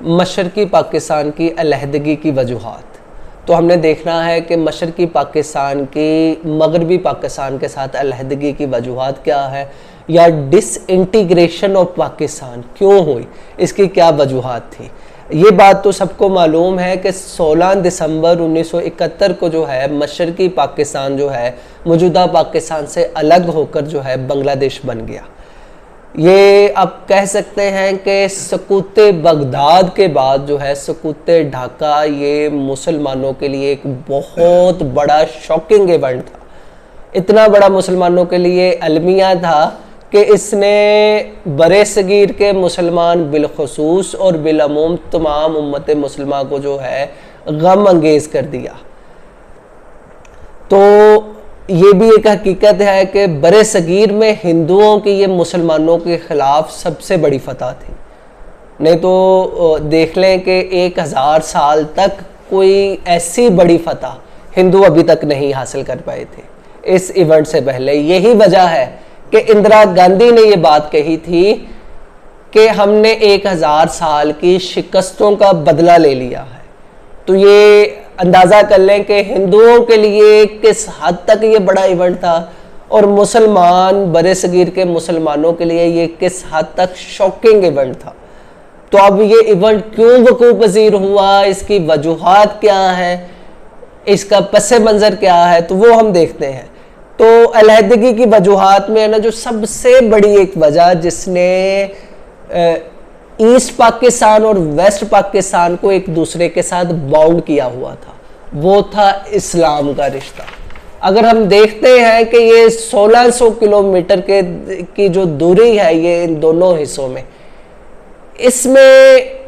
मशरकी पाकिस्तान की अलहदगी की वजूहात। तो हमने देखना है कि मशरकी पाकिस्तान की मगरबी पाकिस्तान के साथ अलहदगी की वजूहात क्या है, या डिसइंटीग्रेशन ऑफ पाकिस्तान क्यों हुई, इसकी क्या वजूहात थी। ये बात तो सबको मालूम है कि 16 दिसंबर 1971 को जो है मशरकी पाकिस्तान जो है मौजूदा पाकिस्तान से अलग होकर जो है बांग्लादेश बन गया। ये आप कह सकते हैं कि सकूते बगदाद के बाद जो है सकूते ढाका ये मुसलमानों के लिए एक बहुत बड़ा शॉकिंग इवेंट था। इतना बड़ा मुसलमानों के लिए अलमिया था कि इसने बरे सगीर के मुसलमान बिलखसूस और बिलअमूम तमाम उम्मत मुसलमान को जो है गम अंगेज कर दिया। तो ये भी एक हकीकत है कि बरे सगीर में हिंदुओं की ये मुसलमानों के ख़िलाफ़ सबसे बड़ी फतह थी। नहीं तो देख लें कि 1000 साल तक कोई ऐसी बड़ी फतह हिंदू अभी तक नहीं हासिल कर पाए थे इस इवेंट से पहले। यही वजह है कि इंदिरा गांधी ने ये बात कही थी कि हमने 1000 साल की शिकस्तों का बदला ले लिया है। तो ये अंदाज़ा कर लें कि हिंदुओं के लिए किस हद तक ये बड़ा इवेंट था और मुसलमान बरे सगीर के मुसलमानों के लिए ये किस हद तक शॉकिंग इवेंट था। तो अब ये इवेंट क्यों वकूअ पज़ीर हुआ, इसकी वजूहात क्या है, इसका पस मंज़र क्या है, तो वो हम देखते हैं। तो अलहदगी की वजूहात में है ना, जो सबसे बड़ी एक वजह जिसने ईस्ट पाकिस्तान और वेस्ट पाकिस्तान को एक दूसरे के साथ बाउंड किया हुआ था, वो था इस्लाम का रिश्ता। अगर हम देखते हैं कि ये 1600 किलोमीटर की जो दूरी है ये इन दोनों हिस्सों में, इसमें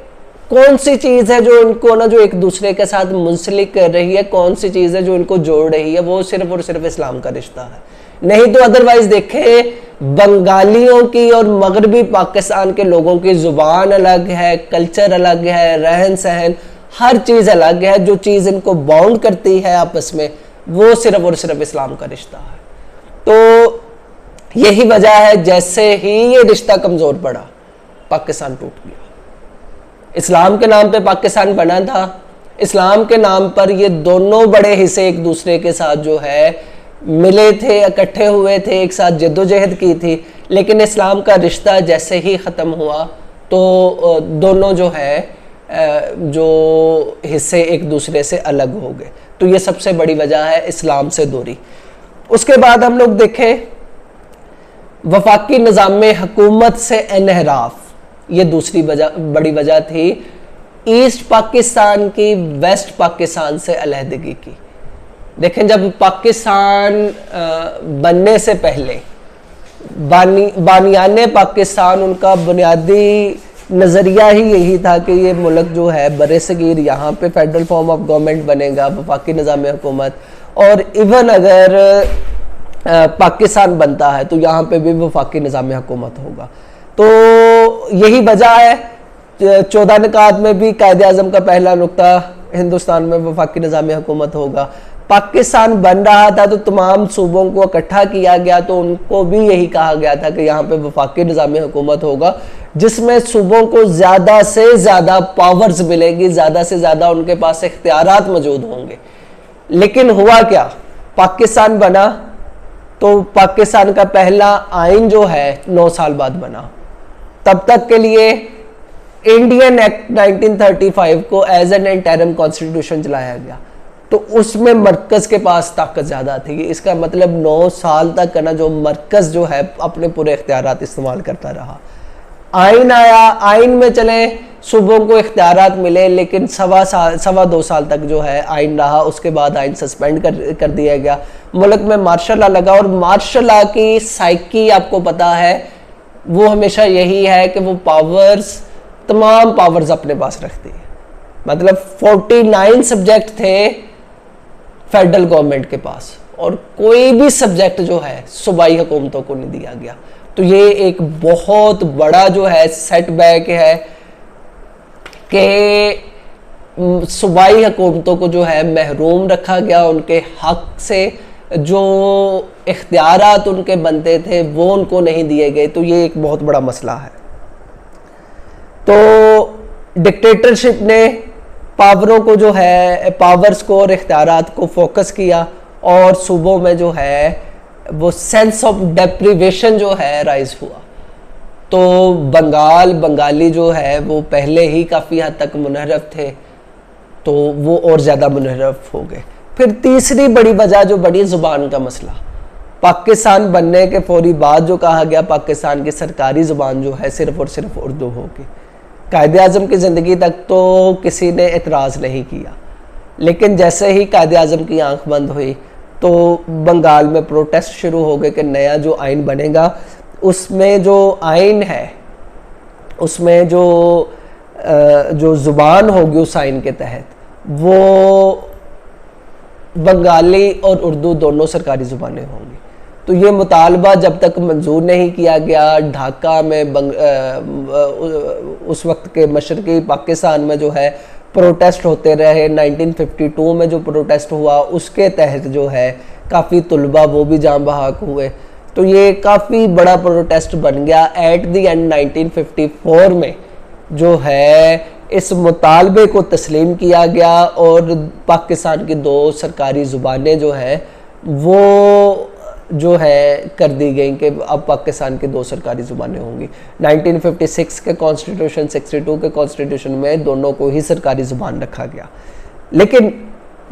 कौन सी चीज़ है जो इनको ना जो एक दूसरे के साथ मुंसलिक कर रही है, कौन सी चीज़ है जो इनको जोड़ रही है, वो सिर्फ और सिर्फ इस्लाम का रिश्ता है। नहीं तो अदरवाइज देखें, बंगालियों की और मगरबी पाकिस्तान के लोगों की ज़ुबान अलग है, कल्चर अलग है, रहन सहन हर चीज़ अलग है। जो चीज़ इनको बाउंड करती है आपस में वो सिर्फ और सिर्फ इस्लाम का रिश्ता है। तो यही वजह है जैसे ही ये रिश्ता कमज़ोर पड़ा पाकिस्तान टूट गया। इस्लाम के नाम पे पाकिस्तान बना था, इस्लाम के नाम पर ये दोनों बड़े हिस्से एक दूसरे के साथ जो है मिले थे, इकट्ठे हुए थे, एक साथ जद्दोजहद की थी। लेकिन इस्लाम का रिश्ता जैसे ही ख़त्म हुआ तो दोनों जो है जो हिस्से एक दूसरे से अलग हो गए। तो ये सबसे बड़ी वजह है इस्लाम से दूरी। उसके बाद हम लोग देखें वफाकी निज़ाम में हुकूमत से इन्हिराफ, ये दूसरी बड़ी वजह थी ईस्ट पाकिस्तान की वेस्ट पाकिस्तान से अलहदगी की। देखें, जब पाकिस्तान बनने से पहले बानियाने पाकिस्तान उनका बुनियादी नज़रिया ही यही था कि ये मुल्क जो है बरे सगीर, यहाँ पे फेडरल फॉर्म ऑफ गवर्नमेंट बनेगा, वफाकी निज़ाम हुकूमत, और इवन अगर पाकिस्तान बनता है तो यहाँ पे भी वफाकी निज़ाम हुकूमत होगा। तो यही वजह है 14 निकात में भी कायदे आज़म का पहला नुक्ता हिंदुस्तान में वफाकी निज़ाम हुकूमत होगा। पाकिस्तान बन रहा था तो तमाम सूबों को इकट्ठा किया गया, तो उनको भी यही कहा गया था कि यहाँ पे वफाकी निज़ाम हुकूमत होगा जिसमें सूबों को ज़्यादा से ज़्यादा पावर्स मिलेगी, ज़्यादा से ज़्यादा उनके पास इख्तियारात मौजूद होंगे। लेकिन हुआ क्या, पाकिस्तान बना तो पाकिस्तान का पहला आइन जो है 9 साल बाद बना। तब तक के लिए इंडियन एक्ट 1935 को एज एन इंटरिम कॉन्स्टिट्यूशन चलाया गया, तो उसमें मरकज़ के पास ताकत ज़्यादा थी। इसका मतलब 9 साल तक ना जो मरकज़ जो है अपने पूरे इख्तियारात इस्तेमाल करता रहा। आइन आया, आइन में चले सूबों को इख्तियारात मिले, लेकिन 2.25 साल तक जो है आइन रहा। उसके बाद आइन सस्पेंड कर दिया गया। मुल्क में मार्शल लॉ लगा, और मार्शल लॉ की साइकी आपको पता है वो हमेशा यही है कि वो तमाम पावर्स अपने पास रखती है। मतलब 49 सब्जेक्ट थे फेडरल गवर्नमेंट के पास, और कोई भी सब्जेक्ट जो है सूबाई हुकूमतों को नहीं दिया गया। तो ये एक बहुत बड़ा जो है सेटबैक है कि सूबाई हुकूमतों को जो है महरूम रखा गया उनके हक से, जो इख्तियारात उनके बनते थे वो उनको नहीं दिए गए। तो ये एक बहुत बड़ा मसला है। तो डिक्टेटरशिप ने पावरों को जो है, पावर्स को और इख्तियारात को फोकस किया, और सूबों में जो है वो सेंस ऑफ डेप्रिवेशन जो है राइज हुआ। तो बंगाली जो है वो पहले ही काफ़ी हद तक मुनहरफ थे, तो वो और ज़्यादा मुनहरफ हो गए। फिर तीसरी बड़ी वजह जो बड़ी ज़ुबान का मसला, पाकिस्तान बनने के फौरी बाद जो कहा गया पाकिस्तान की सरकारी ज़ुबान जो है सिर्फ़ और सिर्फ उर्दू होगी। कायदे आज़म की ज़िंदगी तक तो किसी ने एतराज़ नहीं किया, लेकिन जैसे ही कायदे आज़म की आंख बंद हुई तो बंगाल में प्रोटेस्ट शुरू हो गए कि नया जो आइन बनेगा उसमें जो आइन है उसमें जो ज़ुबान होगी उस आइन के तहत वो बंगाली और उर्दू दोनों सरकारी ज़ुबानें होंगी। तो ये मुतालबा जब तक मंजूर नहीं किया गया, ढाका में उस वक्त के मशरक़ी पाकिस्तान में जो है प्रोटेस्ट होते रहे। 1952 में जो प्रोटेस्ट हुआ उसके तहत जो है काफ़ी तुलबा वो भी जान बहक हुए, तो ये काफ़ी बड़ा प्रोटेस्ट बन गया। एट द एंड 1954 में जो है इस मुतालबे को तस्लीम किया गया और पाकिस्तान की 2 सरकारी ज़ुबानें जो हैं वो जो है कर दी गई कि अब पाकिस्तान की 2 सरकारी ज़ुबानें होंगी। 1956 के कॉन्स्टिट्यूशन, 62 के कॉन्स्टिट्यूशन में दोनों को ही सरकारी ज़ुबान रखा गया, लेकिन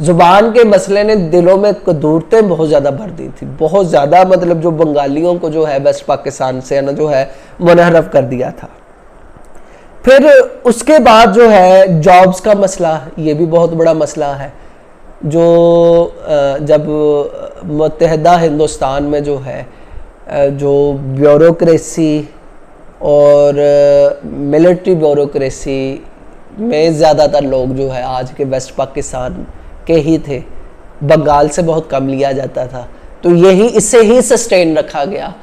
ज़ुबान के मसले ने दिलों में कदूरतें बहुत ज़्यादा भर दी थी, बहुत ज़्यादा, मतलब जो बंगालियों को जो है वेस्ट पाकिस्तान से ना जो है मुनहरफ कर दिया था। फिर उसके बाद जो है जॉब्स का मसला, ये भी बहुत बड़ा मसला है। जो जब मुत्तहदा हिंदुस्तान में जो है जो ब्यूरोक्रेसी और मिलिट्री ब्यूरोक्रेसी में ज़्यादातर लोग जो है आज के वेस्ट पाकिस्तान के ही थे, बंगाल से बहुत कम लिया जाता था, तो यही इससे ही सस्टेन रखा गया।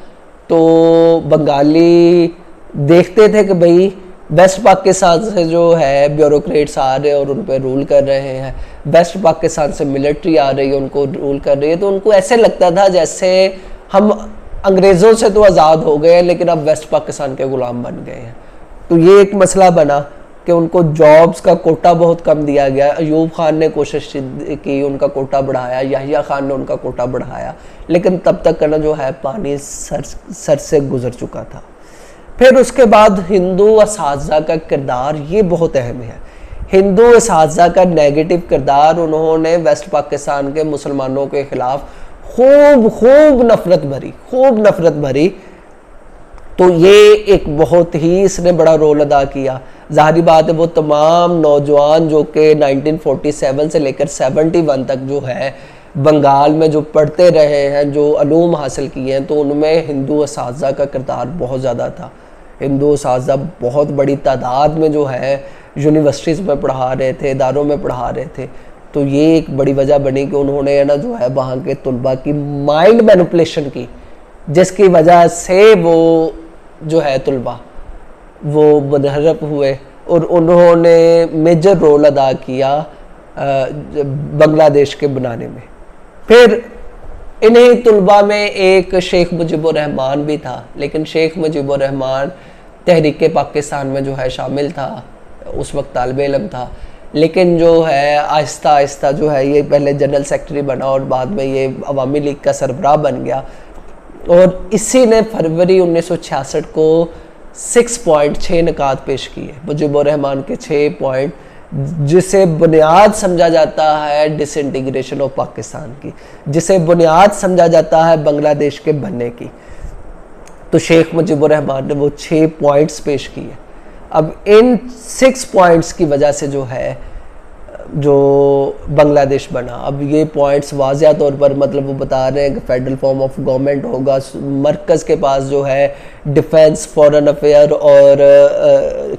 तो बंगाली देखते थे कि भाई वेस्ट पाकिस्तान से जो है ब्यूरोक्रेट्स आ रहे हैं और उन पर रूल कर रहे हैं, वेस्ट पाकिस्तान से मिलिट्री आ रही है उनको रूल कर रही है, तो उनको ऐसे लगता था जैसे हम अंग्रेज़ों से तो आज़ाद हो गए हैं लेकिन अब वेस्ट पाकिस्तान के ग़ुलाम बन गए हैं। तो ये एक मसला बना कि उनको जॉब्स का कोटा बहुत कम दिया गया। अयूब खान ने कोशिश की, उनका कोटा बढ़ाया, याहिया खान ने उनका कोटा बढ़ाया, लेकिन तब तक का ना जो है पानी सर से गुजर चुका था। फिर उसके बाद हिंदू असातिज़ा का किरदार ये बहुत अहम है। हिंदू असातिज़ा का नेगेटिव किरदार, उन्होंने वेस्ट पाकिस्तान के मुसलमानों के ख़िलाफ़ खूब नफ़रत भरी, तो ये एक बहुत ही इसने बड़ा रोल अदा किया। ज़ाहिरी बात है वो तमाम नौजवान जो कि 1947 से लेकर 71 तक जो है बंगाल में जो पढ़ते रहे हैं, जो अलूम हासिल किए हैं, तो उनमें हिंदू असातिज़ा का किरदार बहुत ज़्यादा था। हिंदू असातिज़ा बहुत बड़ी तादाद में जो है यूनिवर्सिटीज़ में पढ़ा रहे थे, इदारों में पढ़ा रहे थे, तो ये एक बड़ी वजह बनी कि उन्होंने ना जो है वहाँ के तुलबा की माइंड मैनिपुलेशन की, जिसकी वजह से वो जो है तुलबा वो मुनहरफ हुए और उन्होंने मेजर रोल अदा किया बांग्लादेश के बनाने में। फिर इन्हीं तुलबा में एक शेख मुजीबुर रहमान भी था, लेकिन शेख मुजीबुर रहमान तहरीक पाकिस्तान में जो है शामिल था, उस वक्त तालिब इल्म था, लेकिन जो है आहिस्ता आहिस्ता जो है ये पहले जनरल सेक्रेटरी बना और बाद में ये अवामी लीग का सरबराह बन गया। और इसी ने फरवरी 1966 को 6 निकात पेश किए, मुजीबुर रहमान के 6 पॉइंट, जिसे बुनियाद समझा जाता है डिसइंटीग्रेशन ऑफ पाकिस्तान की, जिसे बुनियाद समझा जाता है बांग्लादेश के बनने की। तो शेख मुजीबुर रहमान ने वो 6 पॉइंट्स पेश किए। अब इन 6 पॉइंट्स की वजह से जो है जो बांग्लादेश बना। अब ये पॉइंट्स वाज़िया तौर पर मतलब वो बता रहे हैं कि फेडरल फॉर्म ऑफ गवर्नमेंट होगा, मरकज़ के पास जो है डिफेंस, फॉरेन अफेयर और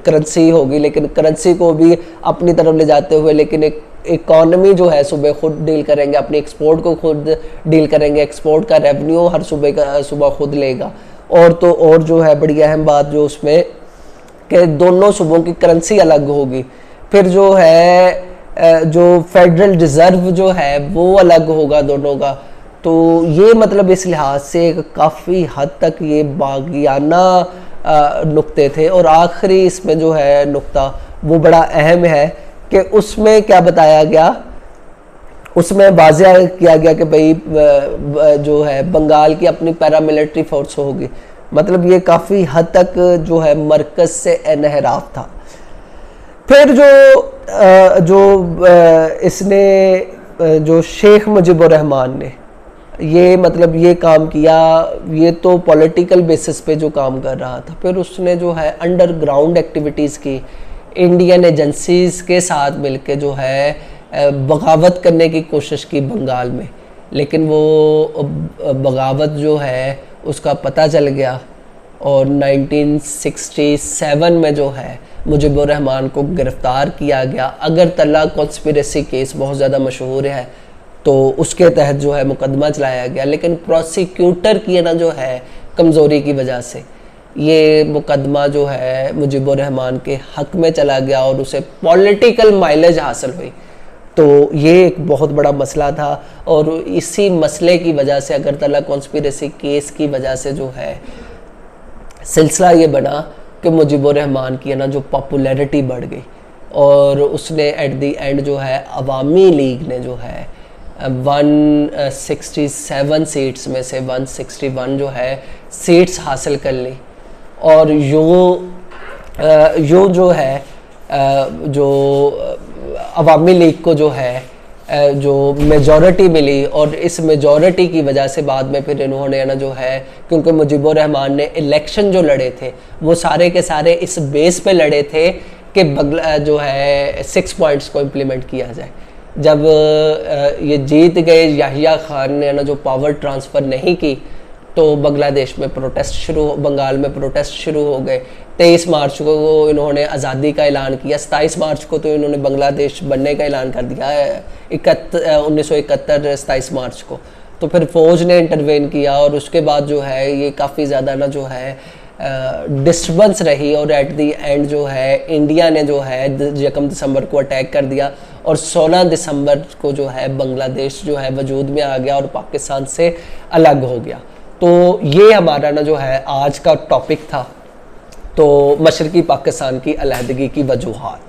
करेंसी होगी, लेकिन करेंसी को भी अपनी तरफ ले जाते हुए, लेकिन एक इकॉनमी जो है सूबे खुद डील करेंगे, अपनी एक्सपोर्ट को खुद डील करेंगे, एक्सपोर्ट का रेवेन्यू हर सूबा खुद लेगा। और तो और जो है बड़ी अहम बात जो उसमें कि दोनों सूबों की करेंसी अलग होगी। फिर जो है जो फेडरल रिज़र्व जो है वो अलग होगा दोनों का। तो ये मतलब इस लिहाज से काफ़ी हद तक ये बागियाना नुक्ते थे। और आखिरी इसमें जो है नुक्ता वो बड़ा अहम है कि उसमें क्या बताया गया, उसमें वाज़ेह किया गया कि भाई जो है बंगाल की अपनी पैरामिलिट्री फोर्स होगी। मतलब ये काफ़ी हद तक जो है मरकज़ से इनहराफ था। फिर इसने जो शेख मुजीबुर रहमान ने ये मतलब ये काम किया, ये तो पॉलिटिकल बेसिस पे जो काम कर रहा था, फिर उसने जो है अंडरग्राउंड एक्टिविटीज़ की, इंडियन एजेंसीज़ के साथ मिलके जो है बगावत करने की कोशिश की बंगाल में। लेकिन वो बगावत जो है उसका पता चल गया और 1967 में जो है मुजीबुर रहमान को गिरफ़्तार किया गया। अगरतला कॉन्स्पिरेसी केस बहुत ज़्यादा मशहूर है, तो उसके तहत जो है मुकदमा चलाया गया। लेकिन प्रोसिक्यूटर की ना जो है कमज़ोरी की वजह से ये मुकदमा जो है मुजीबुर रहमान के हक़ में चला गया और उसे पॉलिटिकल माइलेज हासिल हुई। तो ये एक बहुत बड़ा मसला था और इसी मसले की वजह से, अगरतला कॉन्स्पिरेसी केस की वजह से जो है सिलसिला ये बना कि मुजीबुर रहमान की ना जो पॉपुलैरिटी बढ़ गई और उसने एट दी एंड जो है अवामी लीग ने जो है 167 सीट्स में से 161 जो है सीट्स हासिल कर ली। और यूँ जो है जो अवामी लीग को जो है जो मेजॉरिटी मिली और इस मेजॉरिटी की वजह से बाद में फिर इन्होंने ना जो है, क्योंकि मुजीबुर रहमान ने इलेक्शन जो लड़े थे वो सारे के सारे इस बेस पे लड़े थे कि जो है 6 पॉइंट्स को इम्प्लीमेंट किया जाए। जब ये जीत गए, याहिया खान ने ना जो पावर ट्रांसफ़र नहीं की, तो बांग्लादेश में बंगाल में प्रोटेस्ट शुरू हो गए। 23 मार्च को इन्होंने आज़ादी का ऐलान किया, 27 मार्च को तो इन्होंने बांग्लादेश बनने का ऐलान कर दिया है, 1971 27 मार्च को। तो फिर फ़ौज ने इंटरवेन किया और उसके बाद जो है ये काफ़ी ज़्यादा ना जो है डिस्टर्बेंस रही और एट दी एंड जो है इंडिया ने जो है 1 दिसंबर को अटैक कर दिया और 16 दिसंबर को जो है बांग्लादेश जो है वजूद में आ गया और पाकिस्तान से अलग हो गया। तो ये हमारा ना जो है आज का टॉपिक था, तो मशरकी पाकिस्तान की अलहदगी की वजूहात।